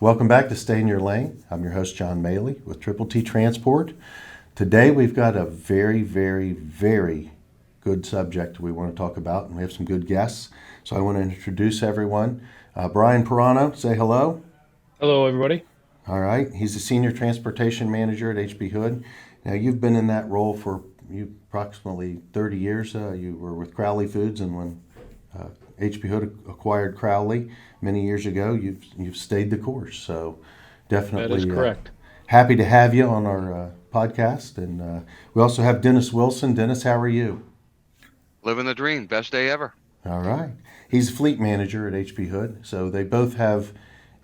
Welcome back to Stay in Your Lane. I'm your host, John Maley with Triple T Transport. Today we've got a very, very, very good subject we want to talk about, and we have some good guests. So I want to introduce everyone. Brian Pirano, say hello. Hello, everybody. All right. He's the Senior Transportation Manager at HB Hood. Now, you've been in that role for approximately 30 years. You were with Crowley Foods, and when HB Hood acquired Crowley many years ago, you've stayed the course. So That is definitely correct. happy to have you on our podcast. And we also have Dennis Wilson. Dennis, how are you? Living the dream. Best day ever. All right. He's fleet manager at HB Hood. So they both have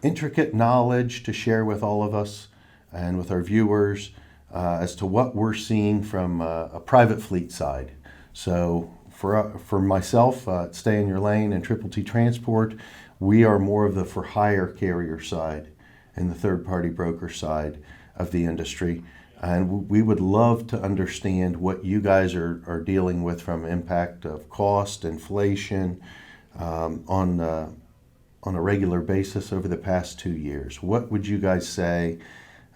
intricate knowledge to share with all of us and with our viewers as to what we're seeing from a private fleet side. So for myself, Stay in Your Lane and Triple T Transport, we are more of the for hire carrier side and the third party broker side of the industry. And we would love to understand what you guys are dealing with from impact of cost, inflation on a regular basis over the past 2 years. What would you guys say,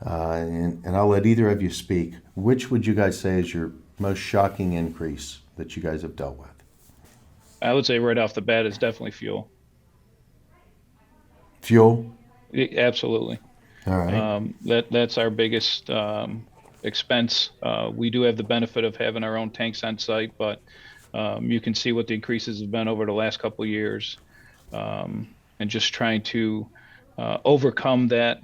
and I'll let either of you speak, which would you guys say is your most shocking increase that you guys have dealt with? I would say right off the bat, it's definitely fuel. Fuel? Absolutely. All right. That's our biggest expense. We do have the benefit of having our own tanks on site, but you can see what the increases have been over the last couple of years, and just trying to overcome that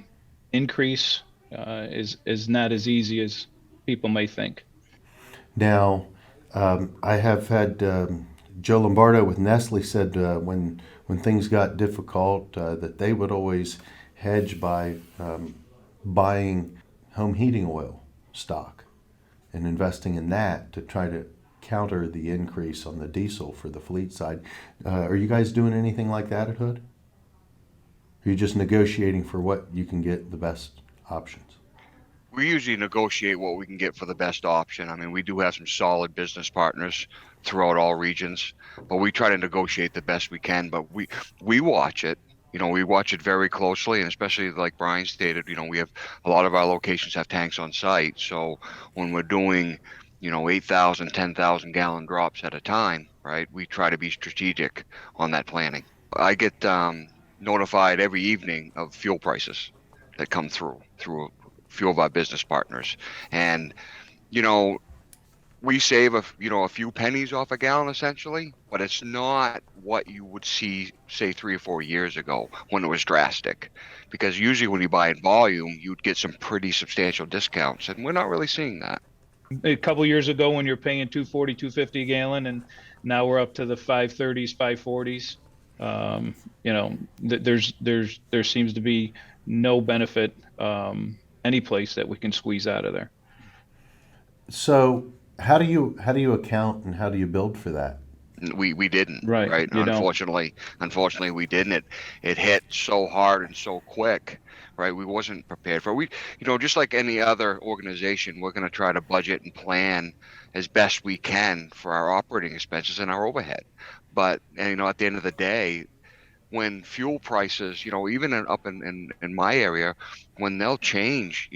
increase is not as easy as people may think. Now, I have had Joe Lombardo with Nestle said when things got difficult that they would always hedge by buying home heating oil stock and investing in that to try to counter the increase on the diesel for the fleet side. Are you guys doing anything like that at Hood? Are you just negotiating for what you can get the best options? We usually negotiate what we can get for the best option. I mean, we do have some solid business partners throughout all regions, but we try to negotiate the best we can. But we watch it. We watch it very closely, and especially like Brian stated, we have a lot of our locations have tanks on site. So when we're doing, 8,000, 10,000 gallon drops at a time, right? We try to be strategic on that planning. I get notified every evening of fuel prices that come through a few of our business partners, and we save a few pennies off a gallon essentially, but it's not what you would see say 3 or 4 years ago when it was drastic, because usually when you buy in volume you'd get some pretty substantial discounts, and we're not really seeing that. A couple years ago, when you're paying 240, 250 a gallon, and now we're up to the 530s, 540s. There seems to be no benefit any place that we can squeeze out of there. So how do you account and how do you build for that? We didn't, Right. right? You don't. Unfortunately, we didn't. It hit so hard and so quick, right? We wasn't prepared for it. Just like any other organization, we're going to try to budget and plan as best we can for our operating expenses and our overhead. But at the end of the day, when fuel prices, even up in my area, when they'll change,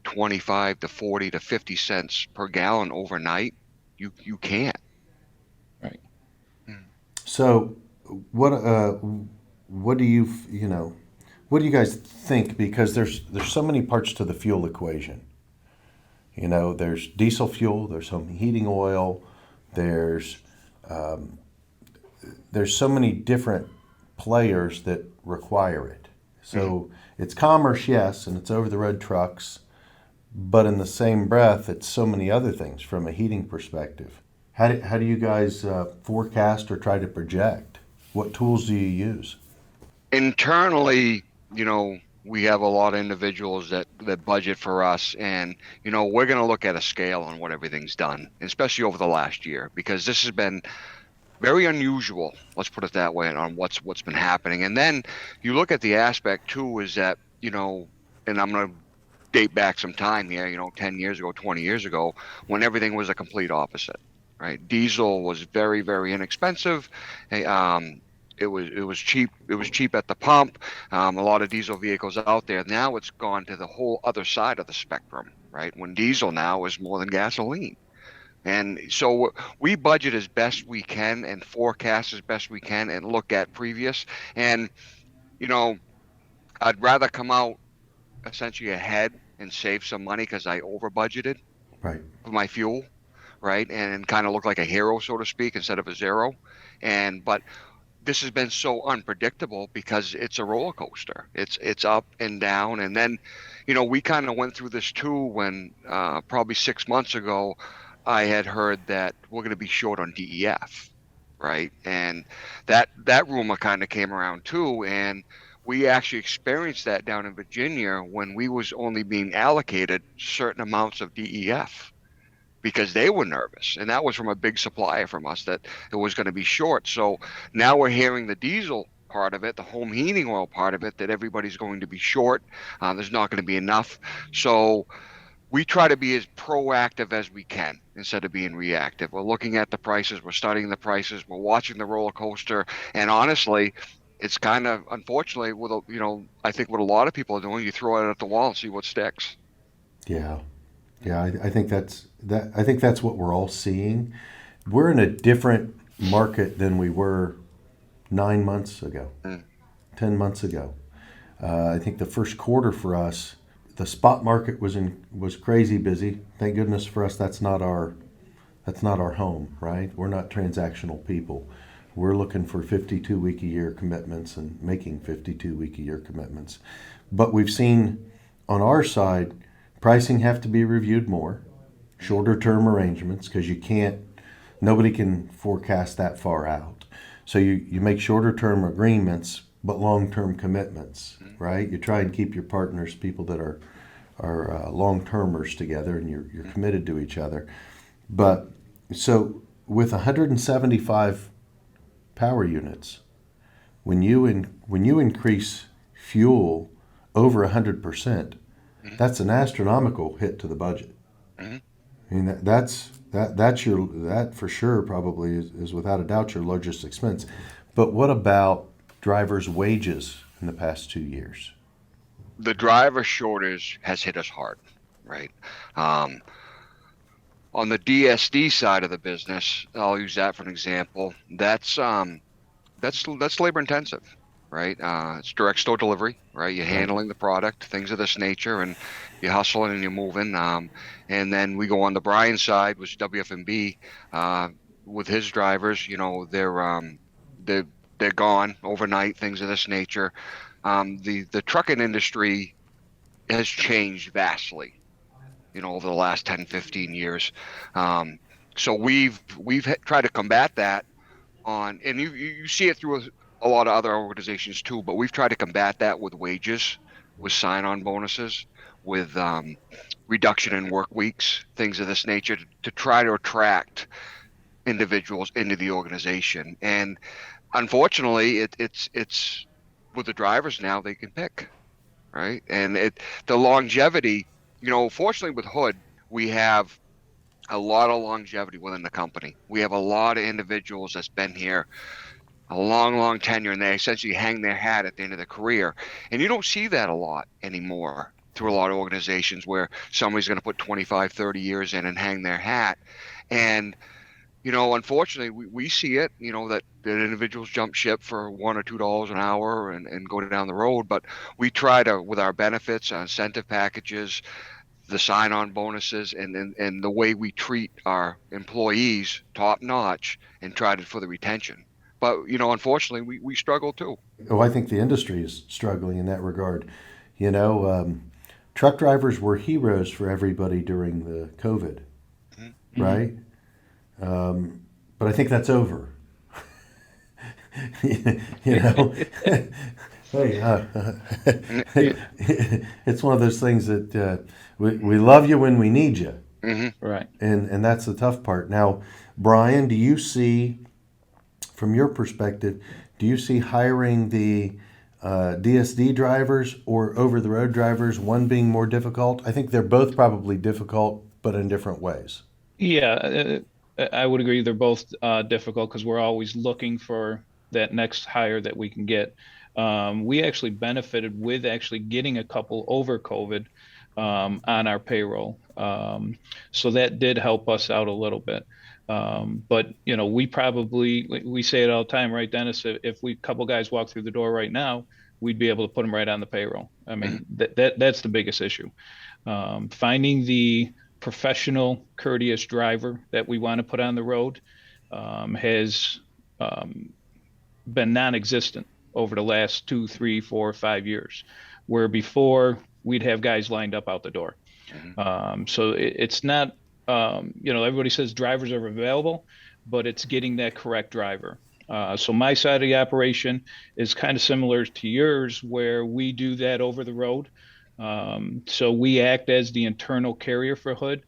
25 to 40 to 50 cents per gallon overnight, you can't. Right. So, what do you guys think? Because there's so many parts to the fuel equation. There's diesel fuel, there's home heating oil, there's so many different players that require it. So it's commerce, yes, and it's over the road trucks, but in the same breath, it's so many other things from a heating perspective. How do you guys forecast or try to project? What tools do you use? Internally, we have a lot of individuals that budget for us, and we're going to look at a scale on what everything's done, especially over the last year, because this has been very unusual, let's put it that way, on what's been happening. And then you look at the aspect too, is that and I'm going to date back some time here, 10 years ago, 20 years ago, when everything was a complete opposite, right? Diesel was very, very inexpensive. it was cheap. It was cheap at the pump. A lot of diesel vehicles out there. Now it's gone to the whole other side of the spectrum, right? When diesel now is more than gasoline. And so we budget as best we can and forecast as best we can and look at previous. And, you know, I'd rather come out essentially ahead and save some money because I over budgeted Right. for my fuel, right? And kind of look like a hero, so to speak, instead of a zero. But this has been so unpredictable because it's a roller coaster. It's up and down. And then, we kind of went through this too when probably 6 months ago, I had heard that we're going to be short on DEF, right? And that rumor kind of came around too. And we actually experienced that down in Virginia when we was only being allocated certain amounts of DEF because they were nervous. And that was from a big supplier from us that it was going to be short. So now we're hearing the diesel part of it, the home heating oil part of it, that everybody's going to be short. There's not going to be enough. So we try to be as proactive as we can instead of being reactive. We're looking at the prices, we're studying the prices, we're watching the roller coaster. And honestly, it's kind of unfortunately I think what a lot of people are doing, you throw it at the wall and see what sticks. Yeah. Yeah. I think that's that. I think that's what we're all seeing. We're in a different market than we were 9 months ago, Mm. 10 months ago. I think the first quarter for us, the spot market was crazy busy. Thank goodness for us. That's not our home, right? We're not transactional people. We're looking for 52 week a year commitments and making 52 week a year commitments. But we've seen on our side pricing have to be reviewed more, shorter term arrangements, because nobody can forecast that far out. So you make shorter term agreements, but long term commitments, right? You try and keep your partners, people that are long termers together, and you're committed to each other. But so with 175 power units, when you increase fuel over 100%, that's an astronomical hit to the budget. Mhm. I mean that for sure probably is without a doubt your largest expense. But what about drivers' wages in the past 2 years? The driver shortage has hit us hard, right? Um, on the DSD side of the business, I'll use that for an example. That's labor intensive, right? It's direct store delivery, right? You're Right. handling the product, things of this nature, and you're hustling and you're moving. And then we go on the Brian side, which is WFMB, with his drivers. They're they're gone overnight, things of this nature. The trucking industry has changed vastly, over the last 10, 15 years. Um, so we've tried to combat that and you see it through a lot of other organizations too, but we've tried to combat that with wages, with sign-on bonuses, with reduction in work weeks, things of this nature to try to attract individuals into the organization. And unfortunately, it's with the drivers now they can pick, right? And the longevity, fortunately with Hood, we have a lot of longevity within the company. We have a lot of individuals that's been here a long, long tenure, and they essentially hang their hat at the end of their career. And you don't see that a lot anymore through a lot of organizations where somebody's going to put 25, 30 years in and hang their hat. And, unfortunately, we see it, that individuals jump ship for $1 or $2 an hour and go down the road. But we try to, with our benefits, our incentive packages, the sign-on bonuses, and the way we treat our employees top notch and try to for the retention. But unfortunately, we struggle too. Oh, I think the industry is struggling in that regard. You know, truck drivers were heroes for everybody during the COVID, Mhm. right? But I think that's over. you know, hey, Yeah, it's one of those things that we love you when we need you, Hmm. right. and that's the tough part. Now, Brian, do you see, from your perspective, do you see hiring the DSD drivers or over the road drivers, one being more difficult? I think they're both probably difficult, but in different ways. Yeah, I would agree. They're both difficult because we're always looking for that next hire that we can get. We actually benefited with actually getting a couple over COVID on our payroll. So that did help us out a little bit. But we say it all the time, right, Dennis? If we couple guys walk through the door right now, we'd be able to put them right on the payroll. I mean, that's the biggest issue. Finding the professional, courteous driver that we want to put on the road has been non-existent over the last 2, 3, 4, 5 years, where before we'd have guys lined up out the door. So it's not, everybody says drivers are available, but it's getting that correct driver. So my side of the operation is kind of similar to yours, where we do that over the road. So we act as the internal carrier for Hood.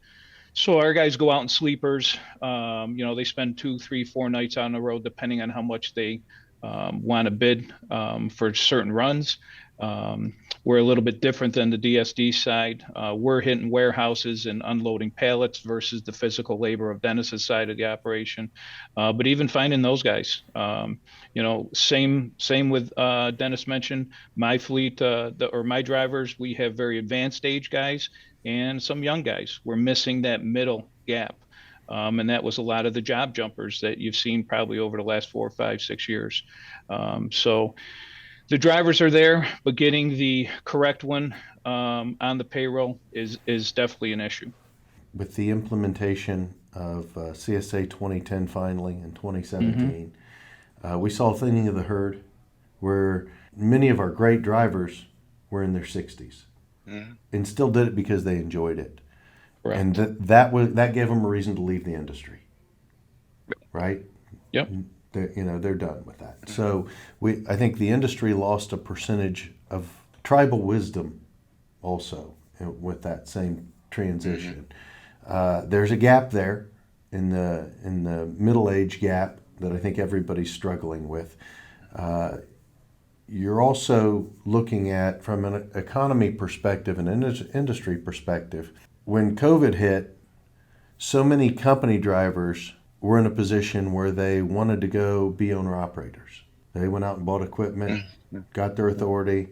So our guys go out in sleepers. They spend 2, 3, 4 nights on the road, depending on how much they want to bid for certain runs. We're a little bit different than the DSD side. We're hitting warehouses and unloading pallets versus the physical labor of Dennis's side of the operation. But even finding those guys, same with Dennis mentioned my fleet or my drivers. We have very advanced age guys and some young guys. We're missing that middle gap. And that was a lot of the job jumpers that you've seen probably over the last 4, 5, 6 years. So the drivers are there, but getting the correct one on the payroll is definitely an issue. With the implementation of CSA 2010 finally in 2017, we saw a thinning of the herd where many of our great drivers were in their 60s and still did it because they enjoyed it. Correct. And that gave them a reason to leave the industry, right? Yep. They're done with that. So I think the industry lost a percentage of tribal wisdom also with that same transition. There's a gap there in the middle age gap that I think everybody's struggling with. You're also looking at, from an economy perspective and industry perspective, when COVID hit, so many company drivers were in a position where they wanted to go be owner-operators. They went out and bought equipment, got their authority,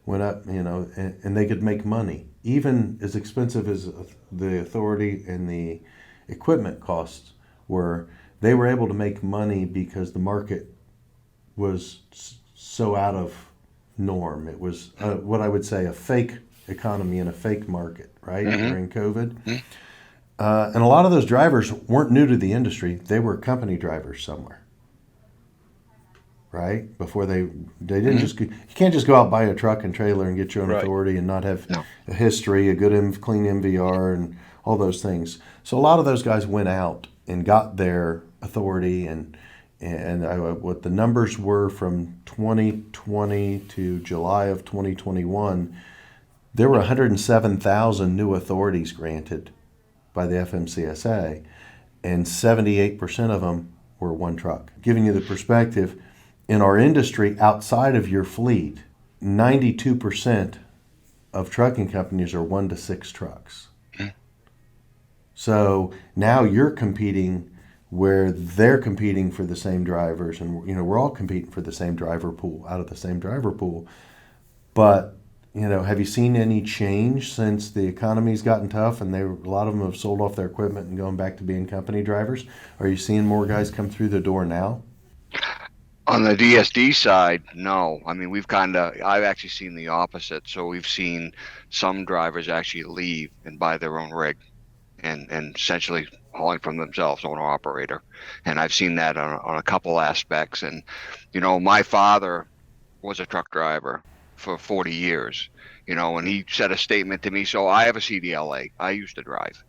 went up, and they could make money. Even as expensive as the authority and the equipment costs were, they were able to make money because the market was so out of norm. It was what I would say a fake economy and a fake market, right, during COVID. And a lot of those drivers weren't new to the industry. They were company drivers somewhere, right? Before they didn't just you can't just go out, buy a truck and trailer and get your own authority and not have a history, a good clean MVR and all those things. So a lot of those guys went out and got their authority and what the numbers were from 2020 to July of 2021, there were 107,000 new authorities granted by the FMCSA, and 78% of them were one truck. Giving you the perspective, in our industry outside of your fleet, 92% of trucking companies are 1 to 6 trucks. So now you're competing where they're competing for the same drivers, and we're all competing for the same driver pool, out of the same driver pool. But have you seen any change since the economy's gotten tough and a lot of them have sold off their equipment and going back to being company drivers? Are you seeing more guys come through the door now? On the DSD side, no. I mean, I've actually seen the opposite. So we've seen some drivers actually leave and buy their own rig and essentially hauling from themselves, owner operator. And I've seen that on a couple aspects. And, my father was a truck driver for 40 years, and he said a statement to me. So I have a CDLA. I used to drive,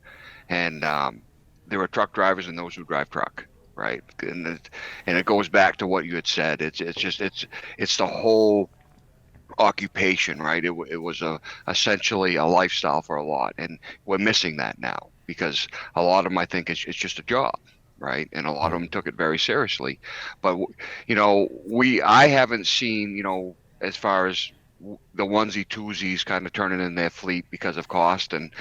and there are truck drivers and those who drive truck, right? And it goes back to what you had said. It's the whole occupation, right? It was essentially a lifestyle for a lot, and we're missing that now because a lot of them, I think, it's just a job. Right. And a lot of them took it very seriously. But, I haven't seen, as far as the onesie twosies kind of turning in their fleet because of cost and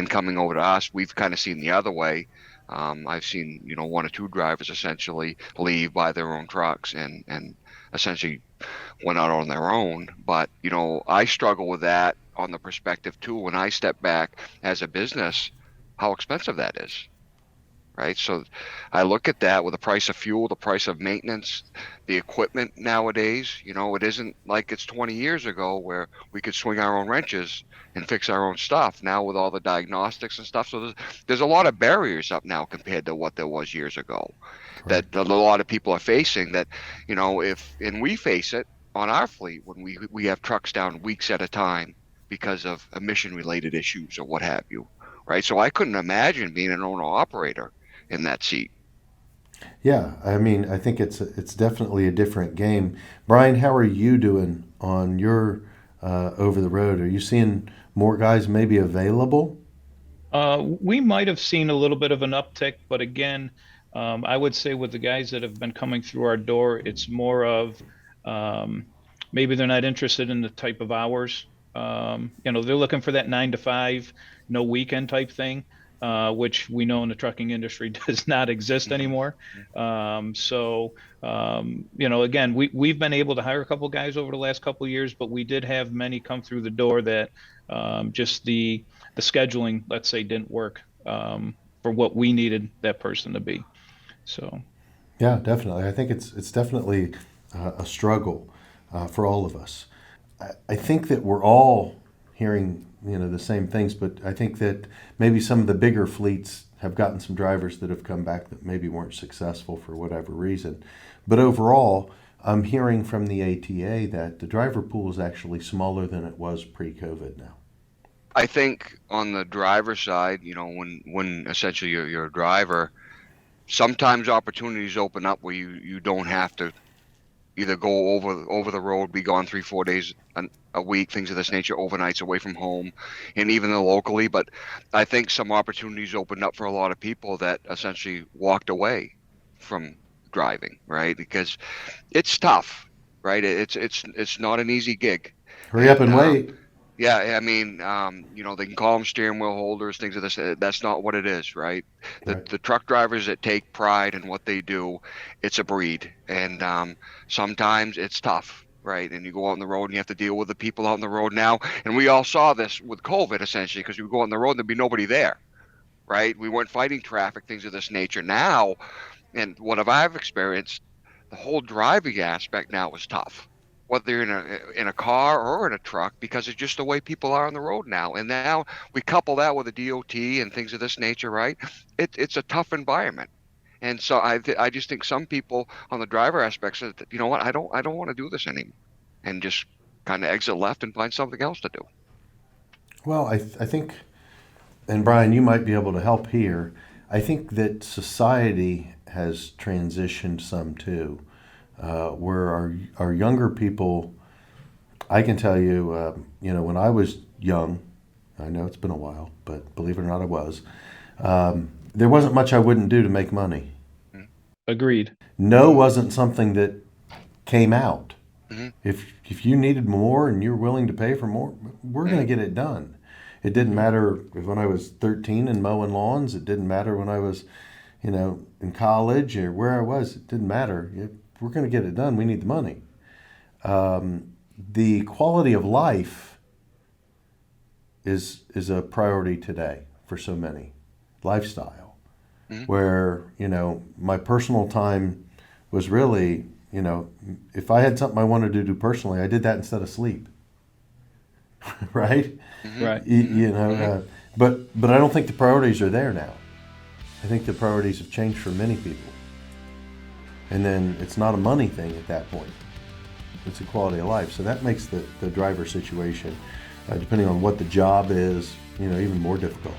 coming over to us, we've kind of seen the other way. I've seen, 1 or 2 drivers essentially leave, buy their own trucks and essentially went out on their own. But, I struggle with that on the perspective too, when I step back as a business, how expensive that is. Right. So I look at that with the price of fuel, the price of maintenance, the equipment nowadays. It isn't like it's 20 years ago where we could swing our own wrenches and fix our own stuff. Now with all the diagnostics and stuff. So there's a lot of barriers up now compared to what there was years ago that Correct. a lot of people are facing that, and we face it on our fleet when we have trucks down weeks at a time because of emission related issues or what have you. Right. So I couldn't imagine being an owner operator in that seat. Yeah, I mean, I think it's definitely a different game. Brian, how are you doing on your over the road? Are you seeing more guys maybe available? We might have seen a little bit of an uptick, but again, I would say with the guys that have been coming through our door, it's more of um, maybe they're not interested in the type of hours. They're looking for that 9 to 5, no weekend type thing, which we know in the trucking industry does not exist Hmm. anymore. Again, we've been able to hire a couple guys over the last couple of years, but we did have many come through the door that just the scheduling, let's say, didn't work for what we needed that person to be. So, Yeah, definitely. I think it's definitely a struggle for all of us. I think that we're all hearing the same things, but I think that maybe some of the bigger fleets have gotten some drivers that have come back that maybe weren't successful for whatever reason. But overall, I'm hearing from the ATA that the driver pool is actually smaller than it was pre-COVID now. I think on the driver side, when essentially you're a driver, sometimes opportunities open up where you don't have to either go over the road, be gone 3, 4 days a week, things of this nature, overnights away from home, and even locally. But I think some opportunities opened up for a lot of people that essentially walked away from driving, right? Because it's tough, right? It's not an easy gig, Hurry up and and wait. yeah, I mean, they can call them steering wheel holders, things of this. That's not what it is, right? The Right. the truck drivers that take pride in what they do, it's a breed, and sometimes it's tough, right? And you go out on the road and you have to deal with the people out on the road now. And we all saw this with COVID, essentially, because we would go on the road and there'd be nobody there, right? We weren't fighting traffic, things of this nature. Now, and what have I've experienced, the whole driving aspect now is tough, whether you're in a car or in a truck, because it's just the way people are on the road now. And now we couple that with the DOT and things of this nature, right? It's a tough environment. And so I just think some people on the driver aspect said, you know what, I don't want to do this anymore, and just kind of exit left and find something else to do. Well, I think, and Brian, you might be able to help here. I think that society has transitioned some too, where our younger people. I can tell you, when I was young, I know it's been a while, but believe it or not, I was. There wasn't much I wouldn't do to make money. agreed. No wasn't something that came out. Hmm. If you needed more and you're willing to pay for more, we're going to get it done. It didn't matter if when I was 13 and mowing lawns. It didn't matter when I was, in college or where I was. It didn't matter. We're going to get it done. We need the money. The quality of life is a priority today for so many. Lifestyle, Hmm. where my personal time was really, if I had something I wanted to do personally, I did that instead of sleep. Right? Hmm. Right. Hmm. But I don't think the priorities are there now. I think the priorities have changed for many people. And then it's not a money thing at that point. It's a quality of life. So that makes the driver situation, depending on what the job is, even more difficult.